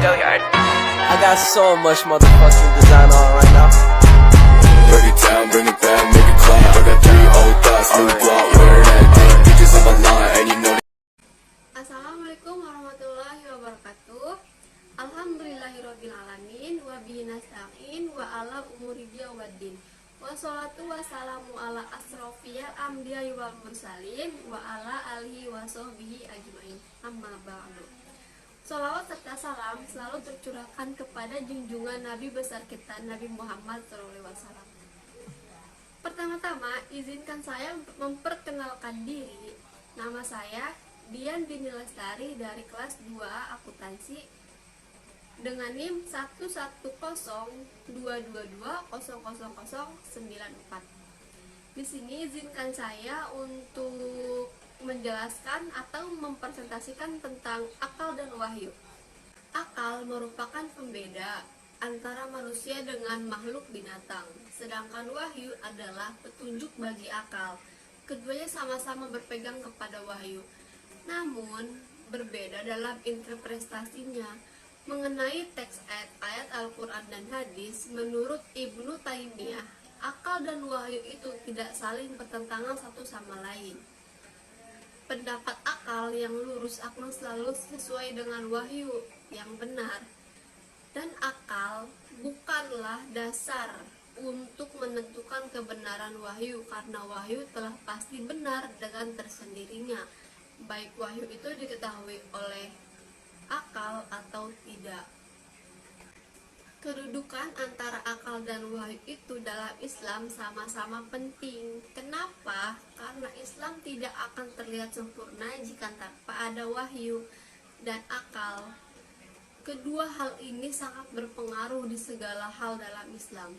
I got so much motherfucking design on right now. Break it down, bring it back, make it clap. I got 3 old thoughts, new block, wear that thing. Bitches on my line, and you know. Assalamualaikum warahmatullahi wabarakatuh. Alhamdulillahirrabbilalamin. Wabihi nasta'in wa ala umuri waddin. Wassalatu wassalamu ala asrofiyal anbiya'i wal mursalin wa ala alihi wa sahbihi ajmain. Amma ba'du. Sholawat serta salam selalu tercurahkan kepada junjungan Nabi besar kita, Nabi Muhammad SAW. Pertama-tama, izinkan saya untuk memperkenalkan diri. Nama saya Dian Dini Lestari dari kelas 2 akuntansi dengan NIM 11022200094. Di sini izinkan saya untuk menjelaskan atau mempresentasikan tentang akal dan wahyu. Akal merupakan pembeda antara manusia dengan makhluk binatang, sedangkan wahyu adalah petunjuk bagi akal. Keduanya sama-sama berpegang kepada wahyu, namun berbeda dalam interpretasinya. Mengenai teks ayat Al-Quran dan hadis, menurut Ibnu Taimiyah, akal dan wahyu itu tidak saling bertentangan satu sama lain. Pendapat akal yang lurus akan selalu sesuai dengan wahyu yang benar, dan akal bukanlah dasar untuk menentukan kebenaran wahyu, karena wahyu telah pasti benar dengan tersendirinya, baik wahyu itu diketahui oleh akal atau tidak. Kedudukan antara akal dan wahyu itu dalam Islam sama-sama penting. Kenapa? Karena Islam tidak akan terlihat sempurna jika tanpa ada wahyu dan akal. Kedua hal ini sangat berpengaruh di segala hal dalam Islam.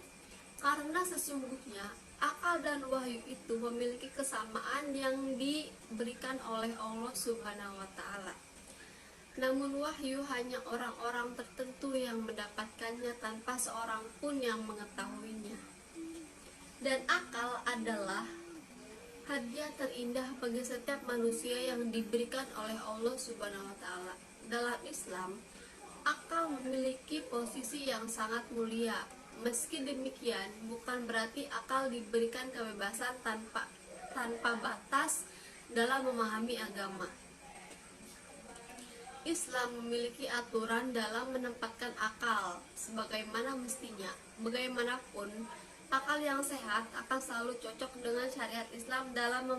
Karena sesungguhnya akal dan wahyu itu memiliki kesamaan yang diberikan oleh Allah Subhanahu wa Ta'ala. Namun wahyu hanya orang-orang tertentu yang mendapatkannya tanpa seorang pun yang mengetahuinya. Dan akal adalah hadiah terindah bagi setiap manusia yang diberikan oleh Allah Subhanahu wa Ta'ala. Dalam Islam, akal memiliki posisi yang sangat mulia. Meski demikian, bukan berarti akal diberikan kebebasan tanpa batas dalam memahami agama. Islam memiliki aturan dalam menempatkan akal sebagaimana mestinya. Bagaimanapun, akal yang sehat akan selalu cocok dengan syariat Islam dalam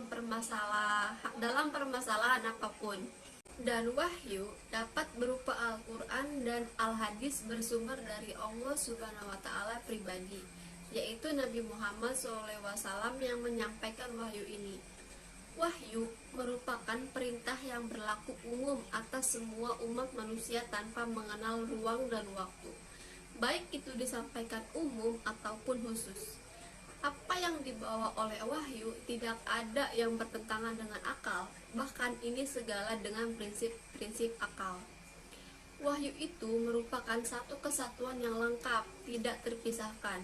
permasalahan apapun. Dan wahyu dapat berupa Al-Quran dan Al-Hadis bersumber dari Allah Subhanahu wa Ta'ala pribadi, yaitu Nabi Muhammad SAW yang menyampaikan wahyu ini. Wahyu merupakan perintah yang berlaku umum atas semua umat manusia tanpa mengenal ruang dan waktu, baik itu disampaikan umum ataupun khusus. Apa yang dibawa oleh wahyu tidak ada yang bertentangan dengan akal, bahkan ini segala dengan prinsip-prinsip akal. Wahyu itu merupakan satu kesatuan yang lengkap, tidak terpisahkan.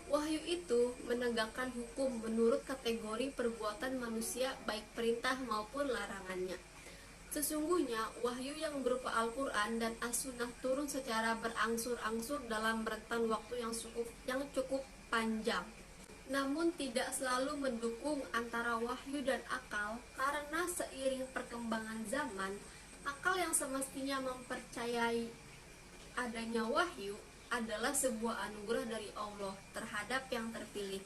Wahyu itu menegakkan hukum menurut kategori perbuatan manusia, baik perintah maupun larangannya. Sesungguhnya wahyu yang berupa Al-Quran dan As-Sunnah turun secara berangsur-angsur dalam rentan waktu yang cukup panjang. Namun tidak selalu mendukung antara wahyu dan akal, karena seiring perkembangan zaman, akal yang semestinya mempercayai adanya wahyu adalah sebuah anugerah dari Allah terhadap yang terpilih.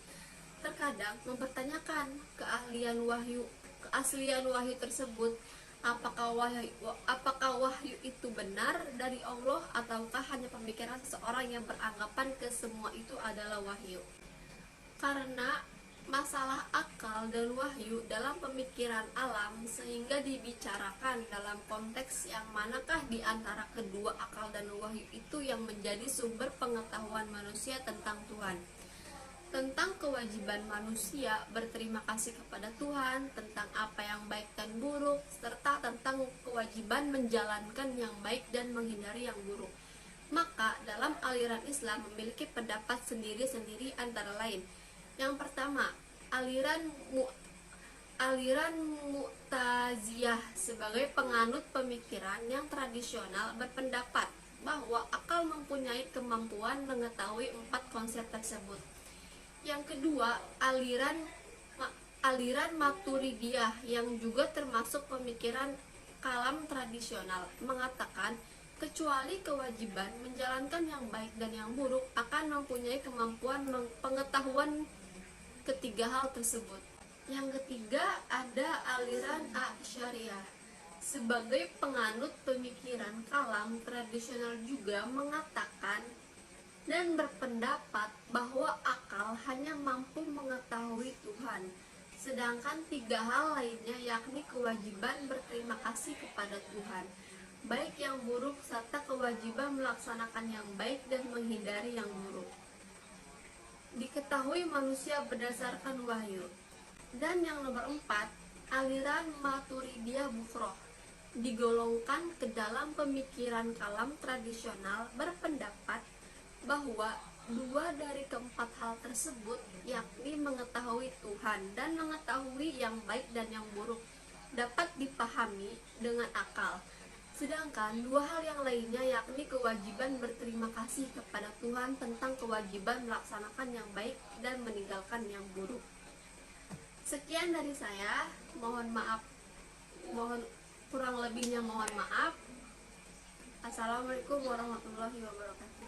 Terkadang mempertanyakan keaslian wahyu tersebut, apakah wahyu itu benar dari Allah ataukah hanya pemikiran seseorang yang beranggapan ke semua itu adalah wahyu. Karena masalah akal dan wahyu dalam pemikiran alam, sehingga dibicarakan dalam konteks yang manakah di antara kedua akal dan wahyu itu yang menjadi sumber pengetahuan manusia tentang Tuhan, tentang kewajiban manusia berterima kasih kepada Tuhan, tentang apa yang baik dan buruk, serta tentang kewajiban menjalankan yang baik dan menghindari yang buruk. Maka dalam aliran Islam memiliki pendapat sendiri-sendiri, antara lain: yang pertama, aliran Mu'taziyah sebagai penganut pemikiran yang tradisional berpendapat bahwa akal mempunyai kemampuan mengetahui 4 konsep tersebut. Yang kedua, aliran Maturidiyah yang juga termasuk pemikiran kalam tradisional mengatakan kecuali kewajiban menjalankan yang baik dan yang buruk akan mempunyai kemampuan pengetahuan ketiga hal tersebut. Yang ketiga, ada aliran Asy'ariyah. Sebagai penganut pemikiran kalam tradisional juga mengatakan dan berpendapat bahwa akal hanya mampu mengetahui Tuhan, sedangkan 3 hal lainnya yakni kewajiban berterima kasih kepada Tuhan, baik yang buruk serta kewajiban melaksanakan yang baik dan menghindari yang buruk, diketahui manusia berdasarkan wahyu. Dan yang nomor 4, aliran Maturidiyah Bufroh digolongkan ke dalam pemikiran kalam tradisional berpendapat bahwa 2 dari keempat hal tersebut yakni mengetahui Tuhan dan mengetahui yang baik dan yang buruk dapat dipahami dengan akal, sedangkan 2 hal yang lainnya yakni kewajiban berterima kasih kepada Tuhan tentang kewajiban melaksanakan yang baik dan meninggalkan yang buruk. Sekian dari saya, mohon kurang lebihnya mohon maaf. Assalamualaikum warahmatullahi wabarakatuh.